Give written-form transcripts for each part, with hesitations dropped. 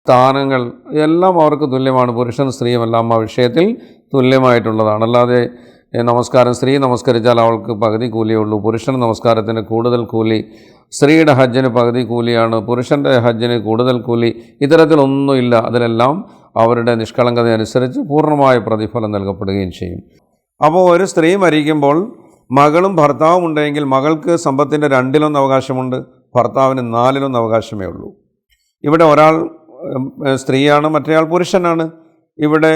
സ്ഥാനങ്ങൾ എല്ലാം അവർക്ക് തുല്യമാണ്. പുരുഷനും സ്ത്രീയും എല്ലാം ആ വിഷയത്തിൽ തുല്യമായിട്ടുള്ളതാണ്. അല്ലാതെ നമസ്കാരം സ്ത്രീ നമസ്കരിച്ചാൽ അവൾക്ക് പകുതി കൂലിയേ ഉള്ളൂ, പുരുഷൻ നമസ്കാരത്തിന് കൂടുതൽ കൂലി, സ്ത്രീയുടെ ഹജ്ജിന് പകുതി കൂലിയാണ്, പുരുഷൻ്റെ ഹജ്ജിന് കൂടുതൽ കൂലി, ഇത്തരത്തിലൊന്നുമില്ല. അതിലെല്ലാം അവരുടെ നിഷ്കളങ്കത അനുസരിച്ച് പൂർണ്ണമായ പ്രതിഫലം നൽകപ്പെടുകയും ചെയ്യും. അപ്പോൾ ഒരു സ്ത്രീ മരിക്കുമ്പോൾ മകളും ഭർത്താവും ഉണ്ടെങ്കിൽ മകൾക്ക് സമ്പത്തിൻ്റെ 2/1 അവകാശമുണ്ട്, ഭർത്താവിന് 4/1 അവകാശമേ ഉള്ളൂ. ഇവിടെ ഒരാൾ സ്ത്രീയാണ്, മറ്റേയാൾ പുരുഷനാണ്. ഇവിടെ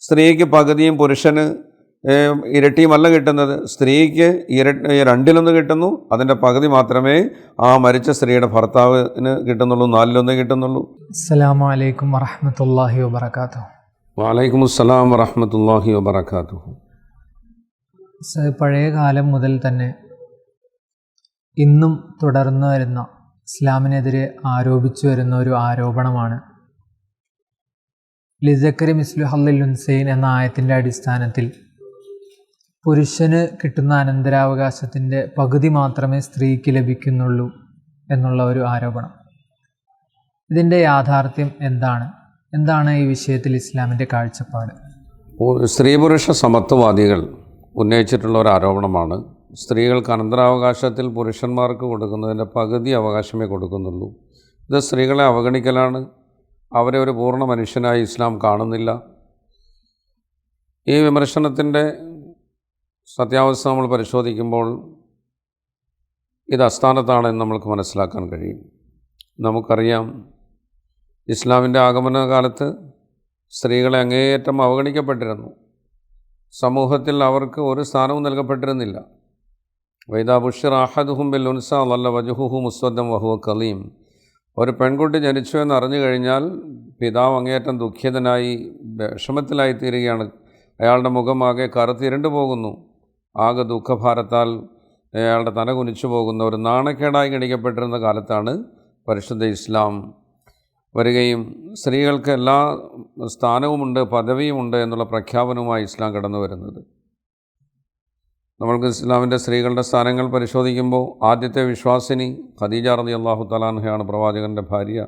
സ്ത്രീക്ക് പകുതിയും പുരുഷന് ഇരട്ടിയുമല്ല കിട്ടുന്നത്. സ്ത്രീക്ക് 2/1 കിട്ടുന്നു, അതിൻ്റെ പകുതി മാത്രമേ ആ മരിച്ച സ്ത്രീയുടെ ഭർത്താവിന് കിട്ടുന്നുള്ളൂ, 4/1 കിട്ടുന്നുള്ളൂ. അസ്സലാമു അലൈക്കും വറഹ്മത്തുള്ളാഹി വബറകാതുഹു. വഅലൈക്കും അസ്സലാം വറഹ്മത്തുള്ളാഹി വബറകാതുഹു. പഴയ കാലം മുതൽ തന്നെ ഇന്നും തുടർന്നു വരുന്ന ഇസ്ലാമിനെതിരെ ആരോപിച്ചു വരുന്ന ഒരു ആരോപണമാണ് ലിസക്കരി മിസ്ലു ഹള്ളിൽ ഉൻസൈൻ എന്ന ആയത്തിൻ്റെ അടിസ്ഥാനത്തിൽ പുരുഷന് കിട്ടുന്ന അനന്തരാവകാശത്തിൻ്റെ പകുതി മാത്രമേ സ്ത്രീക്ക് ലഭിക്കുന്നുള്ളൂ എന്നുള്ള ഒരു ആരോപണം. ഇതിൻ്റെ യാഥാർത്ഥ്യം എന്താണ് ഈ വിഷയത്തിൽ ഇസ്ലാമിൻ്റെ കാഴ്ചപ്പാട്? സ്ത്രീ പുരുഷ സമത്വവാദികൾ ഉന്നയിച്ചിട്ടുള്ള ഒരു ആരോപണമാണ് സ്ത്രീകൾക്ക് അനന്തരാവകാശത്തിൽ പുരുഷന്മാർക്ക് കൊടുക്കുന്നതിൻ്റെ പകുതി അവകാശമേ കൊടുക്കുന്നുള്ളൂ. ഇത് സ്ത്രീകളെ അവഗണിക്കലാണ്. അവരെ ഒരു പൂർണ്ണ മനുഷ്യനായി ഇസ്ലാം കാണുന്നില്ല. ഈ വിമർശനത്തിൻ്റെ സത്യാവസ്ഥ നമ്മൾ പരിശോധിക്കുമ്പോൾ ഇത് അസ്ഥാനത്താണെന്ന് നമ്മൾക്ക് മനസ്സിലാക്കാൻ കഴിയും. നമുക്കറിയാം, ഇസ്ലാമിൻ്റെ ആഗമന കാലത്ത് സ്ത്രീകളെ അങ്ങേയറ്റം അവഗണിക്കപ്പെട്ടിരുന്നു. സമൂഹത്തിൽ അവർക്ക് ഒരു സ്ഥാനവും നൽകപ്പെട്ടിരുന്നില്ല. വൈദാ ബുശ്ശിറ അഹദുഹും ബിൽ ഉൻസാ ളല്ല വജ്ഹുഹു മുസ്വദ്ദൻ വഹുവ കലീം. ഒരു പെൺകുട്ടി ജനിച്ചു എന്ന് അറിഞ്ഞു കഴിഞ്ഞാൽ പിതാവ് അങ്ങേയറ്റം ദുഃഖിതനായി വിഷമത്തിലായിത്തീരുകയാണ്. അയാളുടെ മുഖമാകെ കറുത്തിരണ്ടു പോകുന്നു. ആകെ ദുഃഖഭാരത്താൽ അയാളുടെ തല കുനിച്ചു പോകുന്ന ഒരു നാണക്കേടായി ഗണിക്കപ്പെട്ടിരുന്ന കാലത്താണ് പരിശുദ്ധ ഇസ്ലാം വരികയും സ്ത്രീകൾക്ക് എല്ലാ സ്ഥാനവുമുണ്ട്, പദവിയുമുണ്ട് എന്നുള്ള പ്രഖ്യാപനവുമായി ഇസ്ലാം കടന്നു വരുന്നത്. നമ്മൾക്ക് ഇസ്ലാമിൻ്റെ സ്ത്രീകളുടെ സ്ഥാനങ്ങൾ പരിശോധിക്കുമ്പോൾ ആദ്യത്തെ വിശ്വാസിനി ഖദീജ റളിയല്ലാഹു തആല അൻഹയാണ്, പ്രവാചകൻ്റെ ഭാര്യ.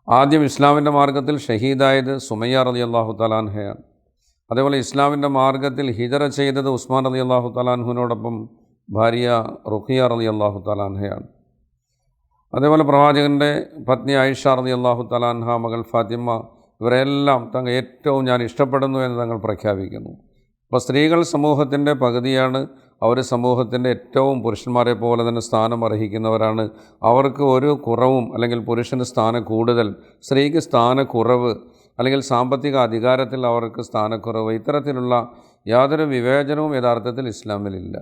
ആദ്യം ഇസ്ലാമിൻ്റെ മാർഗ്ഗത്തിൽ ഷഹീദായത് സുമയ്യ റളിയല്ലാഹു തആല അൻഹയാണ്. അതേപോലെ ഇസ്ലാമിൻ്റെ മാർഗ്ഗത്തിൽ ഹിജറ ചെയ്തത് ഉസ്മാൻ റളിയല്ലാഹു തആല അൻഹുവിനോടൊപ്പം ഭാര്യ റുഖിയ റളിയല്ലാഹു തആല അൻഹയാണ്. അതേപോലെ പ്രവാചകൻ്റെ പത്നി ആയിഷ റളിയല്ലാഹു തആല അൻഹ, മകൾ ഫാത്തിമ, ഇവരെല്ലാം തങ്ങൾ ഏറ്റവും ഞാൻ ഇഷ്ടപ്പെടുന്നു എന്ന് തങ്ങൾ പ്രഖ്യാപിക്കുന്നു. അപ്പോൾ സ്ത്രീകൾ സമൂഹത്തിൻ്റെ പകുതിയാണ്. അവർ സമൂഹത്തിൻ്റെ ഏറ്റവും പുരുഷന്മാരെ പോലെ തന്നെ സ്ഥാനം അർഹിക്കുന്നവരാണ്. അവർക്ക് ഒരു കുറവും, അല്ലെങ്കിൽ പുരുഷന് സ്ഥാനം കൂടുതൽ, സ്ത്രീക്ക് സ്ഥാനക്കുറവ്, അല്ലെങ്കിൽ സാമ്പത്തിക അധികാരത്തിൽ അവർക്ക് സ്ഥാനക്കുറവ്, ഇത്തരത്തിലുള്ള യാതൊരു വിവേചനവും യഥാർത്ഥത്തിൽ ഇസ്ലാമിലില്ല.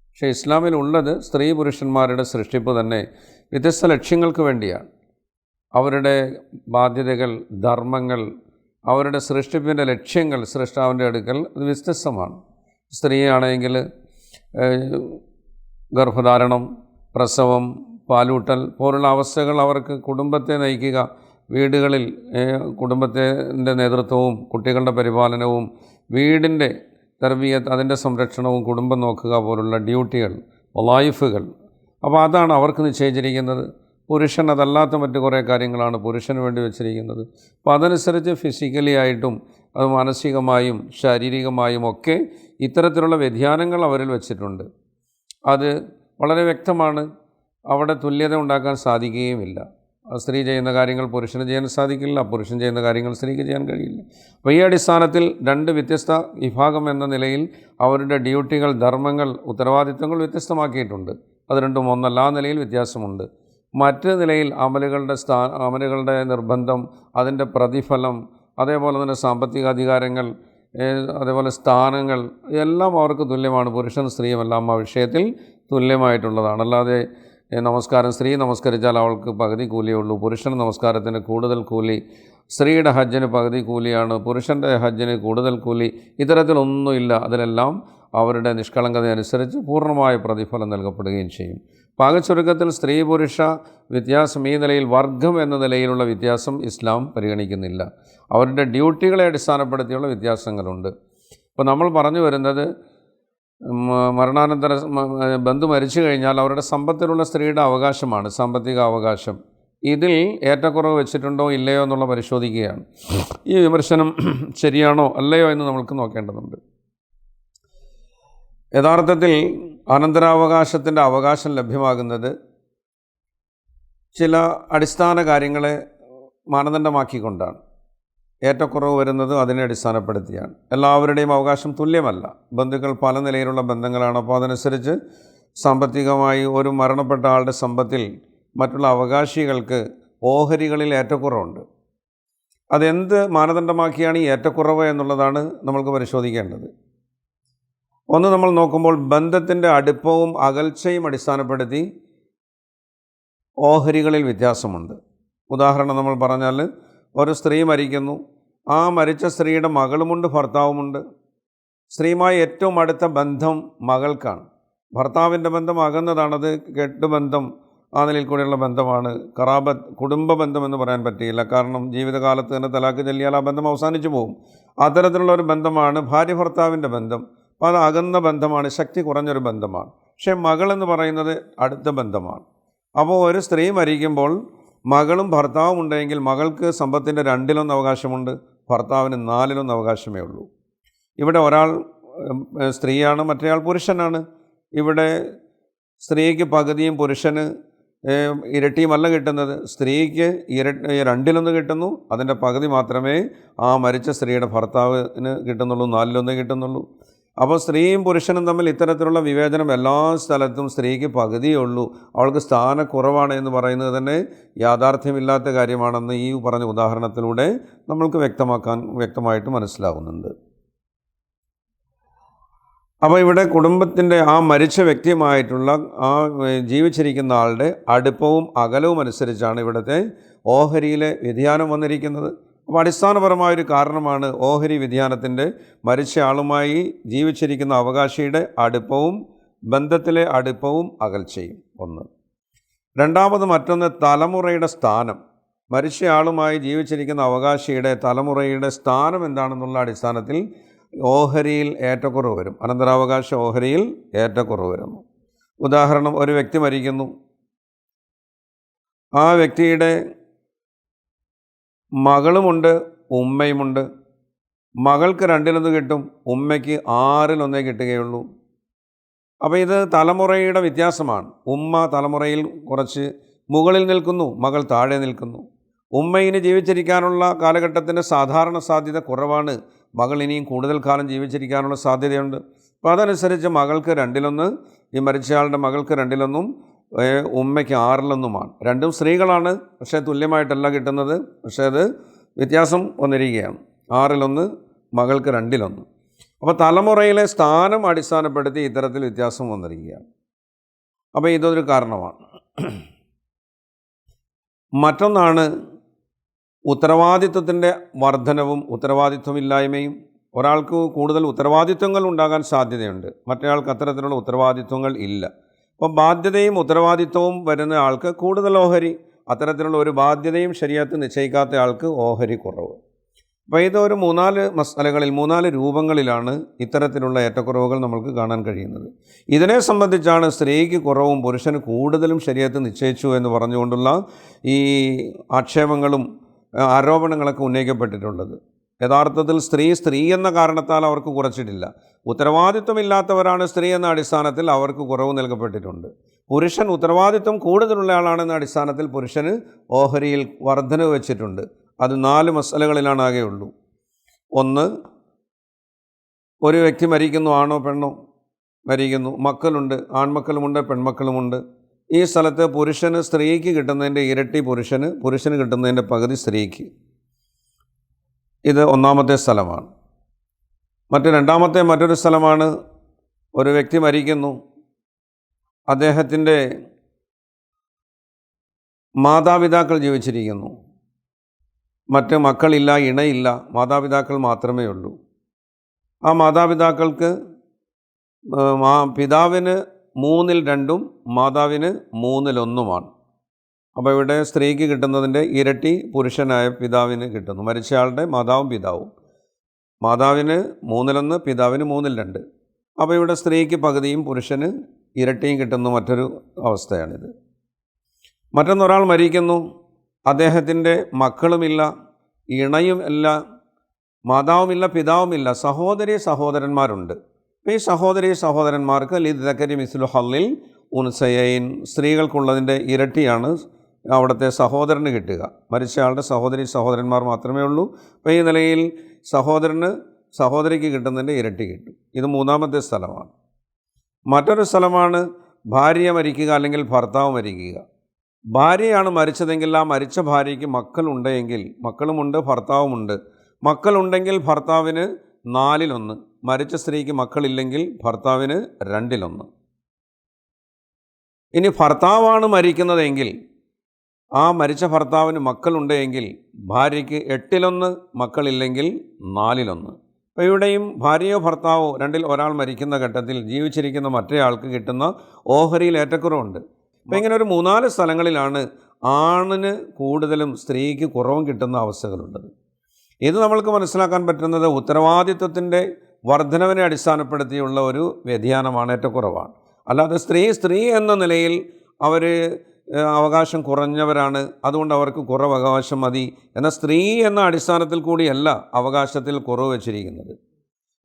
പക്ഷേ ഇസ്ലാമിലുള്ളത് സ്ത്രീ പുരുഷന്മാരുടെ സൃഷ്ടിപ്പ് തന്നെ വ്യത്യസ്ത ലക്ഷ്യങ്ങൾക്ക് വേണ്ടിയാണ്. അവരുടെ ബാധ്യതകൾ, ധർമ്മങ്ങൾ, അവരുടെ സൃഷ്ടിപ്പിൻ്റെ ലക്ഷ്യങ്ങൾ സൃഷ്ടാവിൻ്റെ അടുക്കൽ അത് വ്യത്യസ്തമാണ്. സ്ത്രീയാണെങ്കിൽ ഗർഭധാരണം, പ്രസവം, പാലൂട്ടൽ പോലുള്ള അവസ്ഥകൾ അവർക്ക് കുടുംബത്തെ നയിക്കുക, വീടുകളിൽ കുടുംബത്തിൻ്റെ നേതൃത്വവും കുട്ടികളുടെ പരിപാലനവും വീടിൻ്റെ തർബിയത്ത്, അതിൻ്റെ സംരക്ഷണവും കുടുംബം നോക്കുക പോലുള്ള ഡ്യൂട്ടികൾ, വളായിഫുകൾ, അപ്പോൾ അതാണ് അവർക്ക് നിശ്ചയിച്ചിരിക്കുന്നത്. പുരുഷൻ അതല്ലാത്ത മറ്റു കുറേ കാര്യങ്ങളാണ് പുരുഷന് വേണ്ടി വെച്ചിരിക്കുന്നത്. അപ്പോൾ അതനുസരിച്ച് ഫിസിക്കലി ആയിട്ടും അത് മാനസികമായും ശാരീരികമായും ഒക്കെ ഇത്തരത്തിലുള്ള വ്യതിയാനങ്ങൾ അവരിൽ വെച്ചിട്ടുണ്ട്. അത് വളരെ വ്യക്തമാണ്. അവിടെ തുല്യത ഉണ്ടാക്കാൻ സാധിക്കുകയുമില്ല. സ്ത്രീ ചെയ്യുന്ന കാര്യങ്ങൾ പുരുഷന് ചെയ്യാൻ സാധിക്കില്ല, പുരുഷൻ ചെയ്യുന്ന കാര്യങ്ങൾ സ്ത്രീക്ക് ചെയ്യാൻ കഴിയില്ല. അപ്പോൾ ഈ അടിസ്ഥാനത്തിൽ രണ്ട് വ്യത്യസ്ത വിഭാഗം എന്ന നിലയിൽ അവരുടെ ഡ്യൂട്ടികൾ, ധർമ്മങ്ങൾ, ഉത്തരവാദിത്തങ്ങൾ വ്യത്യസ്തമാക്കിയിട്ടുണ്ട്. അത് രണ്ടും ഒന്നല്ല, ആ നിലയിൽ വ്യത്യാസമുണ്ട്. മറ്റ് നിലയിൽ അമലുകളുടെ നിർബന്ധം, അതിൻ്റെ പ്രതിഫലം, അതേപോലെ തന്നെ സാമ്പത്തിക അധികാരങ്ങൾ, അതേപോലെ സ്ഥാനങ്ങൾ എല്ലാം അവർക്ക് തുല്യമാണ്. പുരുഷനും സ്ത്രീയും എല്ലാം ആ വിഷയത്തിൽ തുല്യമായിട്ടുള്ളതാണ്. അല്ലാതെ നമസ്കാരം സ്ത്രീ നമസ്കരിച്ചാൽ അവൾക്ക് പകുതി കൂലിയേ ഉള്ളൂ, പുരുഷൻ നമസ്കാരത്തിന് കൂടുതൽ കൂലി, സ്ത്രീയുടെ ഹജ്ജിന് പകുതി കൂലിയാണ്, പുരുഷൻ്റെ ഹജ്ജിന് കൂടുതൽ കൂലി, ഇത്തരത്തിലൊന്നുമില്ല. അതിലെല്ലാം അവരുടെ നിഷ്കളങ്കത അനുസരിച്ച് പൂർണ്ണമായ പ്രതിഫലം നൽകപ്പെടുകയും ചെയ്യും. പാകച്ചുരുക്കത്തിൽ സ്ത്രീ പുരുഷ വ്യത്യാസം ഈ നിലയിൽ വർഗം എന്ന നിലയിലുള്ള വ്യത്യാസം ഇസ്ലാം പരിഗണിക്കുന്നില്ല. അവരുടെ ഡ്യൂട്ടികളെ അടിസ്ഥാനപ്പെടുത്തിയുള്ള വ്യത്യാസങ്ങളുണ്ട്. ഇപ്പോൾ നമ്മൾ പറഞ്ഞു വരുന്നത് മരണാനന്തര ബന്ധു മരിച്ചു കഴിഞ്ഞാൽ അവരുടെ സമ്പത്തിലുള്ള സ്ത്രീയുടെ അവകാശമാണ് സാമ്പത്തിക അവകാശം. ഇതിൽ ഏറ്റക്കുറവ് വെച്ചിട്ടുണ്ടോ ഇല്ലയോ എന്നുള്ള പരിശോധിക്കുകയാണ്. ഈ വിമർശനം ശരിയാണോ അല്ലയോ എന്ന് നമുക്ക് നോക്കേണ്ടതുണ്ട്. യഥാർത്ഥത്തിൽ അനന്തരാവകാശത്തിൻ്റെ അവകാശം ലഭ്യമാകുന്നത് ചില അടിസ്ഥാന കാര്യങ്ങളെ മാനദണ്ഡമാക്കിക്കൊണ്ടാണ്. ഏറ്റക്കുറവ് വരുന്നത് അതിനെ അടിസ്ഥാനപ്പെടുത്തിയാണ്. എല്ലാവരുടെയും അവകാശം തുല്യമല്ല. ബന്ധുക്കൾ പല നിലയിലുള്ള ബന്ധങ്ങളാണ്. അപ്പോൾ അതനുസരിച്ച് സാമ്പത്തികമായി ഒരു മരണപ്പെട്ട ആളുടെ സമ്പത്തിൽ മറ്റുള്ള അവകാശികൾക്ക് ഓഹരികളിൽ ഏറ്റക്കുറവുണ്ട്. അതെന്ത് മാനദണ്ഡമാക്കിയാണ് ഈ ഏറ്റക്കുറവ് എന്നുള്ളതാണ് നമ്മൾക്ക് പരിശോധിക്കേണ്ടത്. ഒന്ന്, നമ്മൾ നോക്കുമ്പോൾ ബന്ധത്തിൻ്റെ അടുപ്പവും അകൽച്ചയും അടിസ്ഥാനപ്പെടുത്തി ഓഹരികളിൽ വ്യത്യാസമുണ്ട്. ഉദാഹരണം നമ്മൾ പറഞ്ഞാൽ, ഒരു സ്ത്രീ മരിക്കുന്നു. ആ മരിച്ച സ്ത്രീയുടെ മകളുമുണ്ട്, ഭർത്താവുമുണ്ട്. സ്ത്രീയുമായി ഏറ്റവും അടുത്ത ബന്ധം മകൾക്കാണ്. ഭർത്താവിൻ്റെ ബന്ധം അകന്നതാണത്, കെട്ടുബന്ധം, ആ നിലയിൽ കൂടെയുള്ള ബന്ധമാണ്. ഖറാബത്ത്, കുടുംബ ബന്ധം എന്ന് പറയാൻ പറ്റിയില്ല. കാരണം ജീവിതകാലത്ത് തന്നെ തലാക്ക് ചൊല്ലിയാൽ ആ ബന്ധം അവസാനിച്ചു പോകും. അത്തരത്തിലുള്ള ഒരു ബന്ധമാണ് ഭാര്യ ഭർത്താവിൻ്റെ ബന്ധം. അപ്പോൾ അത് അകന്ന ബന്ധമാണ്, ശക്തി കുറഞ്ഞൊരു ബന്ധമാണ്. പക്ഷേ മകളെന്ന് പറയുന്നത് അടുത്ത ബന്ധമാണ്. അപ്പോൾ ഒരു സ്ത്രീ മരിക്കുമ്പോൾ മകളും ഭർത്താവും ഉണ്ടെങ്കിൽ മകൾക്ക് സമ്പത്തിൻ്റെ 2/1 അവകാശമുണ്ട്, ഭർത്താവിന് 4/1 അവകാശമേ ഉള്ളൂ. ഇവിടെ ഒരാൾ സ്ത്രീയാണ്, മറ്റേയാൾ പുരുഷനാണ്. ഇവിടെ സ്ത്രീക്ക് പകുതിയും പുരുഷന് ഇരട്ടിയുമല്ല കിട്ടുന്നത്. സ്ത്രീക്ക് 2/1 കിട്ടുന്നു, അതിൻ്റെ പകുതി മാത്രമേ ആ മരിച്ച സ്ത്രീയുടെ ഭർത്താവിന് കിട്ടുന്നുള്ളൂ, 4/1 കിട്ടുന്നുള്ളൂ. അപ്പോൾ സ്ത്രീയും പുരുഷനും തമ്മിൽ ഇത്തരത്തിലുള്ള വിവേചനം എല്ലാ സ്ഥലത്തും സ്ത്രീക്ക് പകുതിയേ ഉള്ളൂ, അവൾക്ക് സ്ഥാനക്കുറവാണ് എന്ന് പറയുന്നത് തന്നെ യാഥാർത്ഥ്യമില്ലാത്ത കാര്യമാണെന്ന് ഈ പറഞ്ഞ ഉദാഹരണത്തിലൂടെ നമ്മൾക്ക് വ്യക്തമായിട്ട് മനസ്സിലാകുന്നുണ്ട്. അപ്പോൾ ഇവിടെ കുടുംബത്തിൻ്റെ ആ മരിച്ച വ്യക്തിയുമായിട്ടുള്ള ആ ജീവിച്ചിരിക്കുന്ന ആളുടെ അടുപ്പവും അകലവും അനുസരിച്ചാണ് ഇവിടുത്തെ ഓഹരിയിലെ വ്യതിയാനം വന്നിരിക്കുന്നത്. അപ്പോൾ അടിസ്ഥാനപരമായൊരു കാരണമാണ് ഓഹരി വ്യതിയാനത്തിൻ്റെ മരിച്ച ആളുമായി ജീവിച്ചിരിക്കുന്ന അവകാശിയുടെ അടുപ്പവും ബന്ധത്തിലെ അടുപ്പവും അകൽച്ചയും. ഒന്ന്. രണ്ടാമത് മറ്റൊന്ന് തലമുറയുടെ സ്ഥാനം. മരിച്ച ആളുമായി ജീവിച്ചിരിക്കുന്ന അവകാശിയുടെ തലമുറയുടെ സ്ഥാനം എന്താണെന്നുള്ള അടിസ്ഥാനത്തിൽ ഓഹരിയിൽ ഏറ്റക്കുറവ് വരും. അനന്തരാവകാശ ഓഹരിയിൽ ഏറ്റക്കുറവ് വരുന്നു. ഉദാഹരണം, ഒരു വ്യക്തി മരിക്കുന്നു. ആ വ്യക്തിയുടെ മകളുമുണ്ട്, ഉമ്മയുമുണ്ട്. മകൾക്ക് 2/1 കിട്ടും, ഉമ്മയ്ക്ക് 6/1 കിട്ടുകയുള്ളൂ. അപ്പോൾ ഇത് തലമുറയുടെ വ്യത്യാസമാണ്. ഉമ്മ തലമുറയിൽ കുറച്ച് മുകളിൽ നിൽക്കുന്നു, മകൾ താഴെ നിൽക്കുന്നു. ഉമ്മയിന് ജീവിച്ചിരിക്കാനുള്ള കാലഘട്ടത്തിൻ്റെ സാധാരണ സാധ്യത കുറവാണ്, മകൾ ഇനിയും കൂടുതൽ കാലം ജീവിച്ചിരിക്കാനുള്ള സാധ്യതയുണ്ട്. അപ്പോൾ അതനുസരിച്ച് മകൾക്ക് 2/1, ഈ മരിച്ചയാളുടെ മകൾക്ക് 2/1, ഉമ്മയ്ക്ക് 6/1. രണ്ടും സ്ത്രീകളാണ്, പക്ഷേ തുല്യമായിട്ടല്ല കിട്ടുന്നത്. പക്ഷേ അത് വ്യത്യാസം വന്നിരിക്കുകയാണ്. 6/1, മകൾക്ക് 2/1. അപ്പോൾ തലമുറയിലെ സ്ഥാനം അടിസ്ഥാനപ്പെടുത്തി ഇത്തരത്തിൽ വ്യത്യാസം വന്നിരിക്കുകയാണ്. അപ്പോൾ ഇതൊരു കാരണമാണ്. മറ്റൊന്നാണ് ഉത്തരവാദിത്വത്തിൻ്റെ വർധനവും ഉത്തരവാദിത്വമില്ലായ്മയും. ഒരാൾക്ക് കൂടുതൽ ഉത്തരവാദിത്വങ്ങൾ ഉണ്ടാകാൻ സാധ്യതയുണ്ട്, മറ്റേയാൾക്ക് അത്തരത്തിലുള്ള ഉത്തരവാദിത്വങ്ങൾ ഇല്ല. അപ്പോൾ ബാധ്യതയും ഉത്തരവാദിത്വവും വരുന്ന ആൾക്ക് കൂടുതൽ ഓഹരി, അത്തരത്തിലുള്ള ഒരു ബാധ്യതയും ശരീഅത്ത് നിശ്ചയിക്കാത്ത ആൾക്ക് ഓഹരി കുറവ്. അപ്പോൾ ഇതൊരു 3-4 മസലകളിൽ 3-4 രൂപങ്ങളിലാണ് ഇത്തരത്തിലുള്ള ഏറ്റക്കുറവുകൾ നമുക്ക് കാണാൻ കഴിയുന്നത്. ഇതിനെ സംബന്ധിച്ചാണ് സ്ത്രീക്ക് കുറവും പുരുഷന് കൂടുതലും ശരീഅത്ത് നിശ്ചയിച്ചു എന്ന് പറഞ്ഞുകൊണ്ടുള്ള ഈ ആക്ഷേപങ്ങളും ആരോപണങ്ങളൊക്കെ ഉന്നയിക്കപ്പെട്ടിട്ടുള്ളത്. യഥാർത്ഥത്തിൽ സ്ത്രീ എന്ന കാരണത്താൽ അവർക്ക് കുറച്ചിട്ടില്ല. ഉത്തരവാദിത്വമില്ലാത്തവരാണ് സ്ത്രീ എന്ന അടിസ്ഥാനത്തിൽ അവർക്ക് കുറവ് നൽകപ്പെട്ടിട്ടുണ്ട്. പുരുഷൻ ഉത്തരവാദിത്വം കൂടുതലുള്ള ആളാണെന്ന അടിസ്ഥാനത്തിൽ പുരുഷന് ഓഹരിയിൽ വർധനവ് വെച്ചിട്ടുണ്ട്. അത് 4 മസലകളിലാണ് ആകെയുള്ളൂ. ഒന്ന്, ഒരു വ്യക്തി മരിക്കുന്നു, ആണോ പെണ്ണോ മരിക്കുന്നു, മക്കളുണ്ട്, ആൺമക്കളുമുണ്ട്, പെൺമക്കളുമുണ്ട്. ഈ സ്ഥലത്ത് പുരുഷന് സ്ത്രീക്ക് കിട്ടുന്നതിൻ്റെ ഇരട്ടി പുരുഷന് കിട്ടുന്നതിൻ്റെ പകുതി സ്ത്രീക്ക്. ഇത് ഒന്നാമത്തെ സ്ഥലമാണ്. മറ്റൊരു സ്ഥലമാണ്, ഒരു വ്യക്തി മരിക്കുന്നു, അദ്ദേഹത്തിൻ്റെ മാതാപിതാക്കൾ ജീവിച്ചിരിക്കുന്നു, മറ്റ് മക്കളില്ല, ഇണയില്ല, മാതാപിതാക്കൾ മാത്രമേ ഉള്ളൂ. ആ മാതാപിതാക്കൾക്ക് പിതാവിന് 3/2 മാതാവിന് 3/1. അപ്പോൾ ഇവിടെ സ്ത്രീക്ക് കിട്ടുന്നതിൻ്റെ ഇരട്ടി പുരുഷനായ പിതാവിന് കിട്ടുന്നു. മരിച്ചയാളുടെ മാതാവും പിതാവും. മാതാവിന് 3/1, പിതാവിന് 3/2. അപ്പോൾ ഇവിടെ സ്ത്രീക്ക് പകുതിയും പുരുഷന് ഇരട്ടിയും കിട്ടുന്ന മറ്റൊരു അവസ്ഥയാണിത്. മറ്റൊന്നൊരാൾ മരിക്കുന്നു, അദ്ദേഹത്തിൻ്റെ മക്കളുമില്ല, ഇണയും ഇല്ല, മാതാവുമില്ല, പിതാവുമില്ല, സഹോദരി സഹോദരന്മാരുണ്ട്. അപ്പോൾ ഈ സഹോദരി സഹോദരന്മാർക്ക് ലിദ്ദക്കരി മിസ്ലു ഹള്ളിൽ ഉൻസയൈൻ, സ്ത്രീകൾക്കുള്ളതിൻ്റെ ഇരട്ടിയാണ് അവിടുത്തെ സഹോദരന് കിട്ടുക. മരിച്ചയാളുടെ സഹോദരി സഹോദരന്മാർ മാത്രമേ ഉള്ളൂ. അപ്പോൾ ഈ നിലയിൽ സഹോദരിക്ക് കിട്ടുന്നതിൻ്റെ ഇരട്ടി കിട്ടും. ഇത് മൂന്നാമത്തെ സ്ഥലമാണ്. മറ്റൊരു സ്ഥലമാണ് ഭാര്യ മരിക്കുക അല്ലെങ്കിൽ ഭർത്താവ് മരിക്കുക. ഭാര്യയാണ് മരിച്ചതെങ്കിൽ ആ മരിച്ച ഭാര്യയ്ക്ക് മക്കളുണ്ടെങ്കിൽ, മക്കളുമുണ്ട് ഭർത്താവുമുണ്ട്. മക്കളുണ്ടെങ്കിൽ ഭർത്താവിന് 4/1, മരിച്ച സ്ത്രീക്ക് മക്കളില്ലെങ്കിൽ ഭർത്താവിന് 2/1. ഇനി ഭർത്താവാണ് മരിക്കുന്നതെങ്കിൽ ആ മരിച്ച ഭർത്താവിന് മക്കളുണ്ടെങ്കിൽ ഭാര്യയ്ക്ക് 8/1, മക്കളില്ലെങ്കിൽ 4/1. അപ്പോൾ ഇവിടെയും ഭാര്യയോ ഭർത്താവോ രണ്ടിൽ ഒരാൾ മരിക്കുന്ന ഘട്ടത്തിൽ ജീവിച്ചിരിക്കുന്ന മറ്റേയാൾക്ക് കിട്ടുന്ന ഓഹരിയിൽ ഏറ്റക്കുറവുണ്ട്. അപ്പോൾ ഇങ്ങനെ ഒരു 3-4 സ്ഥലങ്ങളിലാണ് ആണിന് കൂടുതലും സ്ത്രീക്ക് കുറവും കിട്ടുന്ന അവസ്ഥകളുള്ളത്. ഇത് നമ്മൾക്ക് മനസ്സിലാക്കാൻ പറ്റുന്നത് ഉത്തരവാദിത്വത്തിൻ്റെ വർധനവിനെ അടിസ്ഥാനപ്പെടുത്തിയുള്ള ഒരു വ്യതിയാനമാണ്, ഏറ്റക്കുറവാണ്. അല്ലാതെ സ്ത്രീ എന്ന നിലയിൽ അവർ അവകാശം കുറഞ്ഞവരാണ്, അതുകൊണ്ട് അവർക്ക് കുറവ് അവകാശം മതി എന്ന സ്ത്രീ എന്ന അടിസ്ഥാനത്തിൽ കൂടിയല്ല അവകാശത്തിൽ കുറവ് വച്ചിരിക്കുന്നത്.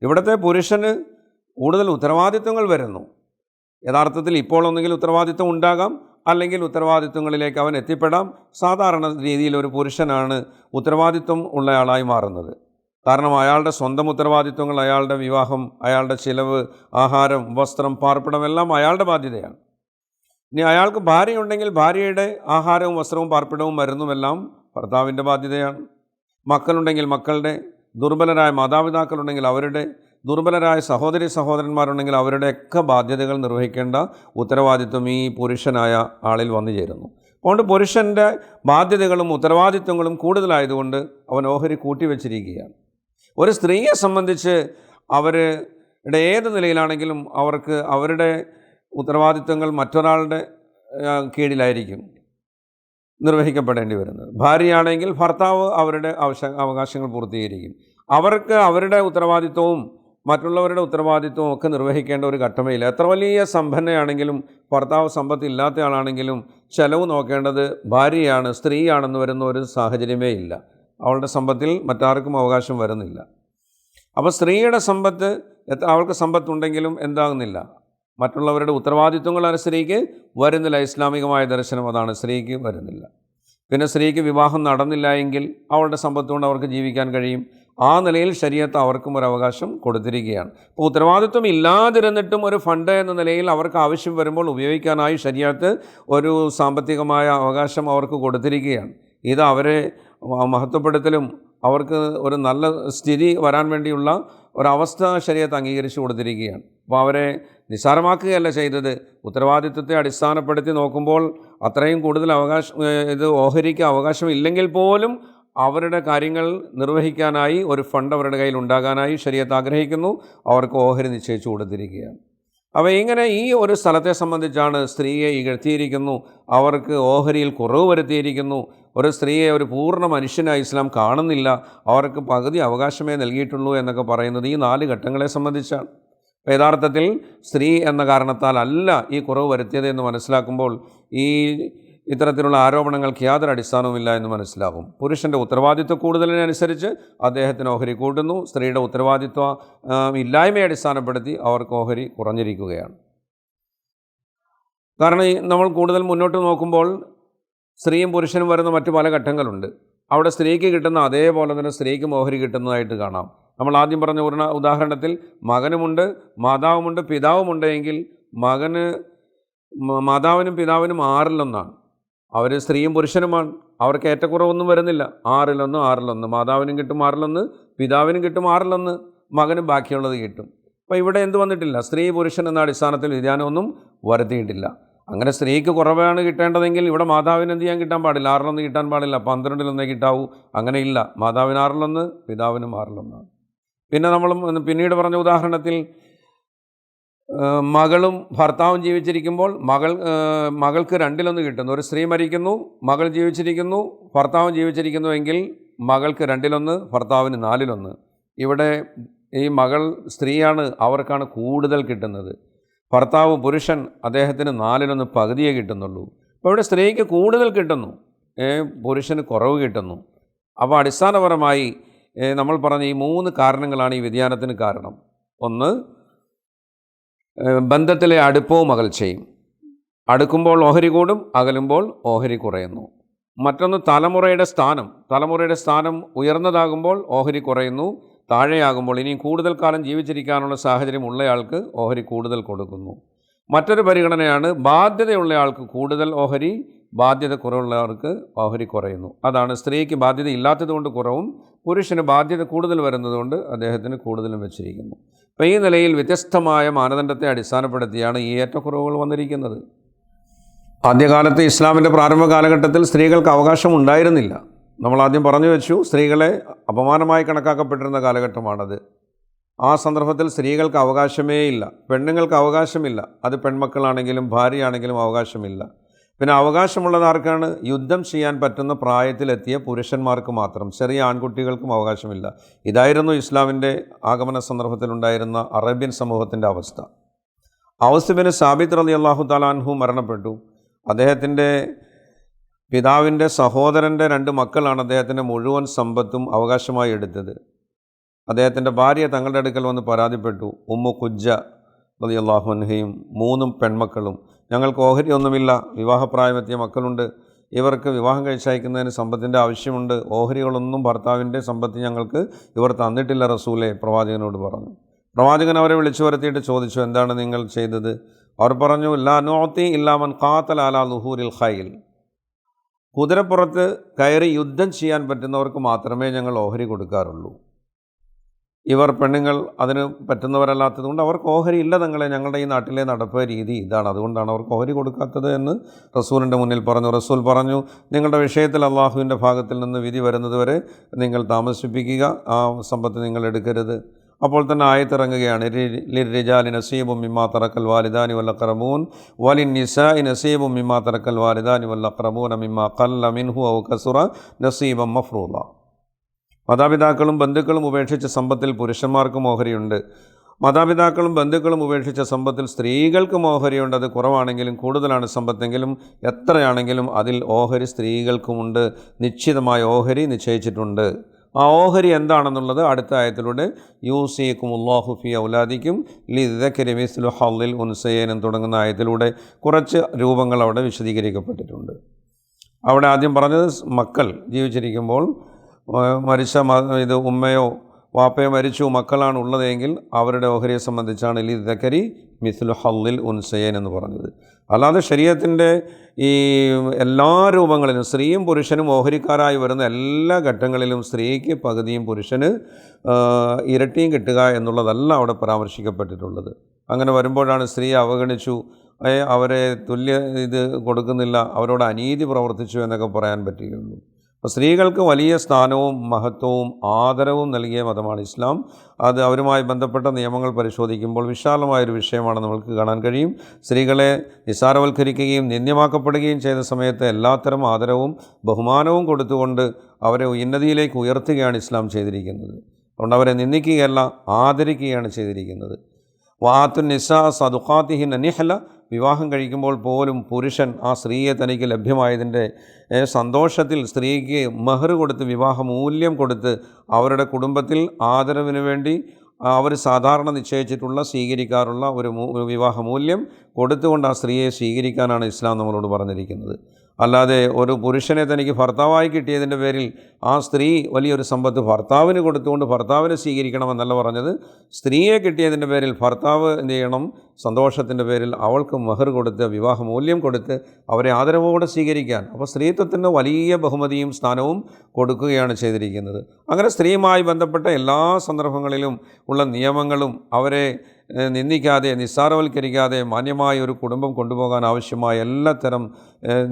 ഇവിടുത്തെ പുരുഷന് കൂടുതൽ ഉത്തരവാദിത്വങ്ങൾ വരുന്നു. യഥാർത്ഥത്തിൽ ഇപ്പോൾ ഒന്നുകിൽ ഉത്തരവാദിത്വം ഉണ്ടാകാം, അല്ലെങ്കിൽ ഉത്തരവാദിത്വങ്ങളിലേക്ക് അവൻ എത്തിപ്പെടാം. സാധാരണ രീതിയിൽ ഒരു പുരുഷനാണ് ഉത്തരവാദിത്വം ഉള്ളയാളായി മാറുന്നത്. കാരണം അയാളുടെ സ്വന്തം ഉത്തരവാദിത്വങ്ങൾ, അയാളുടെ വിവാഹം, അയാളുടെ ചിലവ്, ആഹാരം, വസ്ത്രം, പാർപ്പിടം എല്ലാം അയാളുടെ ബാധ്യതയാണ്. ഇനി അയാൾക്ക് ഭാര്യയുണ്ടെങ്കിൽ ഭാര്യയുടെ ആഹാരവും വസ്ത്രവും പാർപ്പിടവും മരുന്നുമെല്ലാം ഭർത്താവിൻ്റെ ബാധ്യതയാണ്. മക്കളുണ്ടെങ്കിൽ മക്കളുടെ, ദുർബലരായ മാതാപിതാക്കളുണ്ടെങ്കിൽ അവരുടെ, ദുർബലരായ സഹോദരി സഹോദരന്മാരുണ്ടെങ്കിൽ അവരുടെയൊക്കെ ബാധ്യതകൾ നിർവഹിക്കേണ്ട ഉത്തരവാദിത്വം ഈ പുരുഷനായ ആളിൽ വന്നു ചേരുന്നു. അതുകൊണ്ട് പുരുഷൻ്റെ ബാധ്യതകളും ഉത്തരവാദിത്വങ്ങളും കൂടുതലായതുകൊണ്ട് അവൻ ഓഹരി കൂട്ടിവെച്ചിരിക്കുകയാണ്. ഒരു സ്ത്രീയെ സംബന്ധിച്ച് അവരുടെ ഏത് നിലയിലാണെങ്കിലും അവർക്ക് അവരുടെ ഉത്തരവാദിത്വങ്ങൾ മറ്റൊരാളുടെ കീഴിലായിരിക്കും നിർവഹിക്കപ്പെടേണ്ടി വരുന്നത്. ഭാര്യയാണെങ്കിൽ ഭർത്താവ് അവരുടെ അവകാശങ്ങൾ പൂർത്തീകരിക്കും. അവർക്ക് അവരുടെ ഉത്തരവാദിത്വവും മറ്റുള്ളവരുടെ ഉത്തരവാദിത്വവും ഒക്കെ നിർവഹിക്കേണ്ട ഒരു ഘട്ടമേയില്ല. എത്ര വലിയ സമ്പന്നയാണെങ്കിലും ഭർത്താവ് സമ്പത്തില്ലാത്ത ആളാണെങ്കിലും ചെലവ് നോക്കേണ്ടത് ഭാര്യയാണ്, സ്ത്രീയാണെന്ന് വരുന്ന ഒരു സാഹചര്യമേ ഇല്ല. അവളുടെ സമ്പത്തിൽ മറ്റാർക്കും അവകാശം വരുന്നില്ല. അപ്പോൾ സ്ത്രീയുടെ സമ്പത്ത് അവൾക്ക് സമ്പത്തുണ്ടെങ്കിലും എന്താകുന്നില്ല, മറ്റുള്ളവരുടെ ഉത്തരവാദിത്വങ്ങൾ സ്ത്രീക്ക് വരുന്നില്ല. ഇസ്ലാമികമായ ദർശനം അതാണ്, സ്ത്രീക്ക് വരുന്നില്ല. പിന്നെ സ്ത്രീക്ക് വിവാഹം നടന്നില്ല എങ്കിൽ അവളുടെ സമ്പത്ത് കൊണ്ട് അവർക്ക് ജീവിക്കാൻ കഴിയും. ആ നിലയിൽ ശരീഅത്ത് അവർക്കും ഒരു അവകാശം കൊടുത്തിരിക്കുകയാണ്. അപ്പോൾ ഉത്തരവാദിത്വം ഇല്ലാതിരുന്നിട്ടും ഒരു ഫണ്ട് എന്ന നിലയിൽ അവർക്ക് ആവശ്യം വരുമ്പോൾ ഉപയോഗിക്കാനായി ശരീഅത്ത് ഒരു സാമ്പത്തികമായ അവകാശം അവർക്ക് കൊടുത്തിരിക്കുകയാണ്. ഇത് അവരെ മഹത്വപ്പെടുത്തലും അവർക്ക് ഒരു നല്ല സ്ഥിതി വരാൻ വേണ്ടിയുള്ള ഒരവസ്ഥ ശരീഅത്ത് അംഗീകരിച്ചു കൊടുത്തിരിക്കുകയാണ്. അപ്പോൾ അവരെ നിസ്സാരമാക്കുകയല്ല ചെയ്തത്. ഉത്തരവാദിത്വത്തെ അടിസ്ഥാനപ്പെടുത്തി നോക്കുമ്പോൾ അത്രയും കൂടുതൽ ഇത് ഓഹരിക്ക് അവകാശം ഇല്ലെങ്കിൽ പോലും അവരുടെ കാര്യങ്ങൾ നിർവഹിക്കാനായി ഒരു ഫണ്ട് അവരുടെ കയ്യിൽ ഉണ്ടാകാനായി ശരീഅത്ത് ആഗ്രഹിക്കുന്നു. അവർക്ക് ഓഹരി നിശ്ചയിച്ചു കൊടുത്തിരിക്കുകയാണ്. അപ്പോൾ ഇങ്ങനെ ഈ ഒരു സ്ഥലത്തെ സംബന്ധിച്ചാണ് സ്ത്രീയെ ഇകഴ്ത്തിയിരിക്കുന്നു, അവർക്ക് ഓഹരിയിൽ കുറവ് വരുത്തിയിരിക്കുന്നു. ഒരു സ്ത്രീയെ ഒരു പൂർണ്ണ മനുഷ്യനായി ഇസ്ലാം കാണുന്നില്ല, അവർക്ക് പകുതി അവകാശമേ നൽകിയിട്ടുള്ളൂ എന്നൊക്കെ പറയുന്നത് ഈ 4 ഘട്ടങ്ങളെ സംബന്ധിച്ചാണ്. യഥാർത്ഥത്തിൽ സ്ത്രീ എന്ന കാരണത്താൽ അല്ല ഈ കുറവ് വരുത്തിയത് എന്ന് മനസ്സിലാക്കുമ്പോൾ ഈ ഇത്തരത്തിലുള്ള ആരോപണങ്ങൾക്ക് യാതൊരു അടിസ്ഥാനവുമില്ല എന്ന് മനസ്സിലാകും. പുരുഷൻ്റെ ഉത്തരവാദിത്വ കൂടുതലിനനുസരിച്ച് അദ്ദേഹത്തിന് ഓഹരി കൂട്ടുന്നു. സ്ത്രീയുടെ ഉത്തരവാദിത്വ ഇല്ലായ്മയെ അടിസ്ഥാനപ്പെടുത്തി അവർക്ക് ഓഹരി കുറഞ്ഞിരിക്കുകയാണ്. കാരണം നമ്മൾ കൂടുതൽ മുന്നോട്ട് നോക്കുമ്പോൾ സ്ത്രീയും പുരുഷനും വരുന്ന മറ്റു പല ഘട്ടങ്ങളുണ്ട്. അവിടെ സ്ത്രീക്ക് കിട്ടുന്ന അതേപോലെ തന്നെ സ്ത്രീക്കും ഓഹരി കിട്ടുന്നതായിട്ട് കാണാം. നമ്മൾ ആദ്യം പറഞ്ഞ ഒരു ഉദാഹരണത്തിൽ മകനുമുണ്ട്, മാതാവുമുണ്ട്, പിതാവുമുണ്ട് എങ്കിൽ മാതാവിനും പിതാവിനും 6/1. അവർ സ്ത്രീയും പുരുഷനുമാണ്, അവർക്ക് ഏറ്റക്കുറവൊന്നും വരുന്നില്ല. 6/1 മാതാവിനും കിട്ടും 6/1, പിതാവിനും കിട്ടും 6/1, മകനും ബാക്കിയുള്ളത് കിട്ടും. അപ്പോൾ ഇവിടെ എന്ത് വന്നിട്ടില്ല, സ്ത്രീ പുരുഷൻ എന്ന അടിസ്ഥാനത്തിൽ വ്യതിയാനമൊന്നും വരുത്തിയിട്ടില്ല. അങ്ങനെ സ്ത്രീക്ക് കുറവാണ് കിട്ടേണ്ടതെങ്കിൽ ഇവിടെ മാതാവിന് എന്ത് ചെയ്യാൻ കിട്ടാൻ പാടില്ല, 6/1 കിട്ടാൻ പാടില്ല, 12/1 കിട്ടാവൂ. അങ്ങനെയില്ല, മാതാവിന് 6/1, പിതാവിനും 6/1. പിന്നെ നമ്മൾ പിന്നീട് പറഞ്ഞ ഉദാഹരണത്തിൽ മകളും ഭർത്താവും ജീവിച്ചിരിക്കുമ്പോൾ മകൾക്ക് 2/1 കിട്ടുന്നു. ഒരു സ്ത്രീ മരിക്കുന്നു, മകൾ ജീവിച്ചിരിക്കുന്നു, ഭർത്താവും ജീവിച്ചിരിക്കുന്നുവെങ്കിൽ മകൾക്ക് 2/1, ഭർത്താവിന് 4/1. ഇവിടെ ഈ മകൾ സ്ത്രീയാണ്, അവർക്കാണ് കൂടുതൽ കിട്ടുന്നത്. ഭർത്താവ് പുരുഷൻ, അദ്ദേഹത്തിന് 4/1 പകുതിയേ കിട്ടുന്നുള്ളൂ. അപ്പോൾ ഇവിടെ സ്ത്രീക്ക് കൂടുതൽ കിട്ടുന്നു. പുരുഷന് കുറവ് കിട്ടുന്നു. അപ്പോൾ അടിസ്ഥാനപരമായി നമ്മൾ പറഞ്ഞ ഈ 3 കാരണങ്ങളാണ് ഈ വ്യതിയാനത്തിന് കാരണം. ഒന്ന്, ബന്ധത്തിലെ അടുപ്പവും അകൽച്ചയും. അടുക്കുമ്പോൾ ഓഹരി കൂടും, അകലുമ്പോൾ ഓഹരി കുറയുന്നു. മറ്റൊന്ന്, തലമുറയുടെ സ്ഥാനം ഉയർന്നതാകുമ്പോൾ ഓഹരി കുറയുന്നു, താഴെയാകുമ്പോൾ ഇനിയും കൂടുതൽ കാലം ജീവിച്ചിരിക്കാനുള്ള സാഹചര്യം ഉള്ളയാൾക്ക് ഓഹരി കൂടുതൽ കൊടുക്കുന്നു. മറ്റൊരു പരിഗണനയാണ് ബാധ്യതയുള്ളയാൾക്ക് കൂടുതൽ ഓഹരി, ബാധ്യത കുറവുള്ളവർക്ക് ഓഹരി കുറയുന്നു. അതാണ് സ്ത്രീക്ക് ബാധ്യത ഇല്ലാത്തതുകൊണ്ട് കുറവും, പുരുഷന് ബാധ്യത കൂടുതൽ വരുന്നതുകൊണ്ട് അദ്ദേഹത്തിന് കൂടുതലും വെച്ചിരിക്കുന്നു. അപ്പോൾ ഈ നിലയിൽ വ്യത്യസ്തമായ മാനദണ്ഡത്തെ അടിസ്ഥാനപ്പെടുത്തിയാണ് ഈ ഏറ്റക്കുറവുകൾ വന്നിരിക്കുന്നത്. ആദ്യകാലത്ത് ഇസ്ലാമിൻ്റെ പ്രാരംഭ കാലഘട്ടത്തിൽ സ്ത്രീകൾക്ക് അവകാശം ഉണ്ടായിരുന്നില്ല. നമ്മൾ ആദ്യം പറഞ്ഞു വെച്ചു, സ്ത്രീകളെ അപമാനമായി കണക്കാക്കപ്പെട്ടിരുന്ന കാലഘട്ടമാണത്. ആ സന്ദർഭത്തിൽ സ്ത്രീകൾക്ക് അവകാശമേ ഇല്ല, പെണ്ണുങ്ങൾക്ക് അവകാശമില്ല. അത് പെൺമക്കളാണെങ്കിലും ഭാര്യയാണെങ്കിലും അവകാശമില്ല. പിന്നെ അവകാശമുള്ളത് ആർക്കാണ്? യുദ്ധം ചെയ്യാൻ പറ്റുന്ന പ്രായത്തിലെത്തിയ പുരുഷന്മാർക്ക് മാത്രം. ചെറിയ ആൺകുട്ടികൾക്കും അവകാശമില്ല. ഇതായിരുന്നു ഇസ്ലാമിൻ്റെ ആഗമന സന്ദർഭത്തിലുണ്ടായിരുന്ന അറേബ്യൻ സമൂഹത്തിൻ്റെ അവസ്ഥ. ഔസ് ബിൻ സാബിത്ത് റളിയല്ലാഹു തആല അൻഹു മരണപ്പെട്ടു. അദ്ദേഹത്തിൻ്റെ പിതാവിൻ്റെ സഹോദരൻ്റെ 2 മക്കളാണ് അദ്ദേഹത്തിൻ്റെ മുഴുവൻ സമ്പത്തും അവകാശമായി എടുത്തത്. അദ്ദേഹത്തിൻ്റെ ഭാര്യ തങ്ങളുടെ അടുക്കൽ വന്ന് പരാതിപ്പെട്ടു. ഉമ്മു ഖുജ്ജ റളിയല്ലാഹു അൻഹയും 3 പെൺമക്കളും, ഞങ്ങൾക്ക് ഓഹരി ഒന്നുമില്ല, വിവാഹപ്രായമെത്തിയ മക്കളുണ്ട്, ഇവർക്ക് വിവാഹം കഴിച്ചയക്കുന്നതിന് സമ്പത്തിൻ്റെ ആവശ്യമുണ്ട്, ഓഹരികളൊന്നും ഭർത്താവിൻ്റെ സമ്പത്ത് ഞങ്ങൾക്ക് ഇവർ തന്നിട്ടില്ല റസൂലേ, പ്രവാചകനോട് പറഞ്ഞു. പ്രവാചകൻ അവരെ വിളിച്ചു വരുത്തിയിട്ട് ചോദിച്ചു, എന്താണ് നിങ്ങൾ ചെയ്തത്? അവർ പറഞ്ഞു, ലാ നുഅതി ഇല്ലാ മൻ ഖാതല അലാ ളുഹൂരിൽ ഖൈൽ. കുതിരപ്പുറത്ത് കയറി യുദ്ധം ചെയ്യാൻ പറ്റുന്നവർക്ക് മാത്രമേ ഞങ്ങൾ ഓഹരി കൊടുക്കാറുള്ളൂ. ഇവർ പെണ്ണുങ്ങൾ അതിന് പറ്റുന്നവരല്ലാത്തതുകൊണ്ട് അവർക്ക് ഓഹരി ഇല്ല തങ്ങളെ, ഞങ്ങളുടെ ഈ നാട്ടിലെ നടപ്പ് രീതി ഇതാണ്, അതുകൊണ്ടാണ് അവർക്ക് ഓഹരി കൊടുക്കാത്തത് എന്ന് റസൂലിൻ്റെ മുന്നിൽ പറഞ്ഞു. റസൂൽ പറഞ്ഞു, നിങ്ങളുടെ വിഷയത്തിൽ അള്ളാഹുവിൻ്റെ ഭാഗത്തിൽ നിന്ന് വിധി വരുന്നതുവരെ നിങ്ങൾ താമസിപ്പിക്കുക, ആ സമ്പത്ത് നിങ്ങൾ എടുക്കരുത്. അപ്പോൾ തന്നെ ആയത്തിറങ്ങുകയാണ്, ലിർരിജാലി നസീബും മിമ്മാ തറക്കൽ വാലിദാനി വല്ലഖറബൂൻ വലിന്നിസാഇ നസീബും മിമ്മാ തറക്കൽ വാലിദാനി വല്ലഖറബൂന മിമ്മാ ഖല്ല മിൻഹു ഔ കസുറ നസീബൻ മഫ്റൂള. മാതാപിതാക്കളും ബന്ധുക്കളും ഉപേക്ഷിച്ച സമ്പത്തിൽ പുരുഷന്മാർക്കും ഓഹരിയുണ്ട്. മാതാപിതാക്കളും ബന്ധുക്കളും ഉപേക്ഷിച്ച സമ്പത്തിൽ സ്ത്രീകൾക്കും ഓഹരിയുണ്ട്. അത് കുറവാണെങ്കിലും കൂടുതലാണ് സമ്പത്തെങ്കിലും എത്രയാണെങ്കിലും അതിൽ ഓഹരി സ്ത്രീകൾക്കുമുണ്ട്. നിശ്ചിതമായ ഓഹരി നിശ്ചയിച്ചിട്ടുണ്ട്. ആ ഓഹരി എന്താണെന്നുള്ളത് അടുത്ത ആയത്തിലൂടെ യൂസിക്കുമുല്ലാഹു ഫി ഔലാദിക്കും ലിദ്ദക്കരി മിസ്ലു ഹള്ളിൽ ഉൻസയൈൻ എന്ന് തുടങ്ങുന്ന ആയത്തിലൂടെ കുറച്ച് രൂപങ്ങൾ അവിടെ വിശദീകരിക്കപ്പെട്ടിട്ടുണ്ട്. അവിടെ ആദ്യം പറഞ്ഞത് മക്കൾ ജീവിച്ചിരിക്കുമ്പോൾ മരിച്ച ഉമ്മയോ വാപ്പയോ മരിച്ചു, മക്കളാണ് ഉള്ളതെങ്കിൽ അവരുടെ ഓഹരിയെ സംബന്ധിച്ചാണ് ലിദ്ദക്കരി മിസ്ലു ഹള്ളിൽ ഉൻസയൈൻ എന്ന് പറഞ്ഞത്. അല്ലാതെ ശരീഅത്തിൻ്റെ ഈ എല്ലാ രൂപങ്ങളിലും സ്ത്രീയും പുരുഷനും ഓഹരിക്കാരായി വരുന്ന എല്ലാ ഘട്ടങ്ങളിലും സ്ത്രീക്ക് പകുതിയും പുരുഷന് ഇരട്ടിയും കിട്ടുക എന്നുള്ളതല്ല അവിടെ പരാമർശിക്കപ്പെട്ടിട്ടുള്ളത്. അങ്ങനെ വരുമ്പോഴാണ് സ്ത്രീയെ അവഗണിച്ചു, അവരെ തുല്യ ഇത് കൊടുക്കുന്നില്ല, അവരോട് അനീതി പ്രവർത്തിച്ചു എന്നൊക്കെ പറയാൻ പറ്റുകയുള്ളൂ. അപ്പോൾ സ്ത്രീകൾക്ക് വലിയ സ്ഥാനവും മഹത്വവും ആദരവും നൽകിയ മതമാണ് ഇസ്ലാം. അത് അവരുമായി ബന്ധപ്പെട്ട നിയമങ്ങൾ പരിശോധിക്കുമ്പോൾ വിശാലമായൊരു വിഷയമാണ് നമുക്ക് കാണാൻ കഴിയും. സ്ത്രീകളെ നിസ്സാരവൽക്കരിക്കുകയും നിന്ദ്യമാക്കപ്പെടുകയും ചെയ്ത സമയത്ത് എല്ലാത്തരം ആദരവും ബഹുമാനവും കൊടുത്തുകൊണ്ട് അവരെ ഉന്നതിയിലേക്ക് ഉയർത്തുകയാണ് ഇസ്ലാം ചെയ്തിരിക്കുന്നത്. അതുകൊണ്ട് അവരെ നിന്ദിക്കുകയല്ല, ആദരിക്കുകയാണ് ചെയ്തിരിക്കുന്നത്. വാത്തുൻ നിസാ സദുഖാത്തിഹിൻ നിഹ്ല, വിവാഹം കഴിക്കുമ്പോൾ പോലും പുരുഷൻ ആ സ്ത്രീയെ തനിക്ക് ലഭ്യമായതിൻ്റെ സന്തോഷത്തിൽ സ്ത്രീക്ക് മഹർ കൊടുത്ത് വിവാഹമൂല്യം കൊടുത്ത് അവരുടെ കുടുംബത്തിൽ ആദരവിന് വേണ്ടി അവർ സാധാരണ നിശ്ചയിച്ചിട്ടുള്ള സ്വീകരിക്കാറുള്ള ഒരു വിവാഹമൂല്യം കൊടുത്തുകൊണ്ട് ആ സ്ത്രീയെ സ്വീകരിക്കാനാണ് ഇസ്ലാം നമ്മളോട് പറഞ്ഞിരിക്കുന്നത്. അല്ലാതെ ഒരു പുരുഷനെ തനിക്ക് ഭർത്താവായി കിട്ടിയതിൻ്റെ പേരിൽ ആ സ്ത്രീ വലിയൊരു സമ്പത്ത് ഭർത്താവിന് കൊടുത്തുകൊണ്ട് ഭർത്താവിനെ സ്വീകരിക്കണമെന്നല്ല പറഞ്ഞത്. സ്ത്രീയെ കിട്ടിയതിൻ്റെ പേരിൽ ഭർത്താവ് എന്ത് ചെയ്യണം? സന്തോഷത്തിൻ്റെ പേരിൽ അവൾക്ക് മഹർ കൊടുത്ത് വിവാഹമൂല്യം കൊടുത്ത് അവരെ ആദരവോടെ സ്വീകരിക്കാൻ. അപ്പോൾ സ്ത്രീത്വത്തിന് വലിയ ബഹുമതിയും സ്ഥാനവും കൊടുക്കുകയാണ് ചെയ്തിരിക്കുന്നത്. അങ്ങനെ സ്ത്രീയുമായി ബന്ധപ്പെട്ട എല്ലാ സന്ദർഭങ്ങളിലും ഉള്ള നിയമങ്ങളും അവരെ നിന്ദിക്കാതെ നിസ്സാരവൽക്കരിക്കാതെ മാന്യമായ ഒരു കുടുംബം കൊണ്ടുപോകാൻ ആവശ്യമായ എല്ലാത്തരം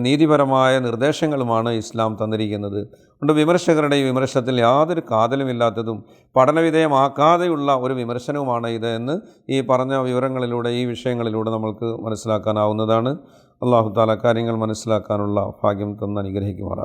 നീതിപരമായ നിർദ്ദേശങ്ങളുമാണ് ഇസ്ലാം തന്നിരിക്കുന്നത്. അതുകൊണ്ട് വിമർശകരുടെ ഈ വിമർശനത്തിൽ യാതൊരു കാതലുമില്ലാത്തതും പഠനവിധേയമാക്കാതെയുള്ള ഒരു വിമർശനവുമാണ് ഇത് എന്ന് ഈ പറഞ്ഞ വിവരങ്ങളിലൂടെ ഈ വിഷയങ്ങളിലൂടെ നമ്മൾക്ക് മനസ്സിലാക്കാനാവുന്നതാണ്. അല്ലാഹു തആല കാര്യങ്ങൾ മനസ്സിലാക്കാനുള്ള ഭാഗ്യം തന്ന് അനുഗ്രഹിക്കുമാറാകട്ടെ.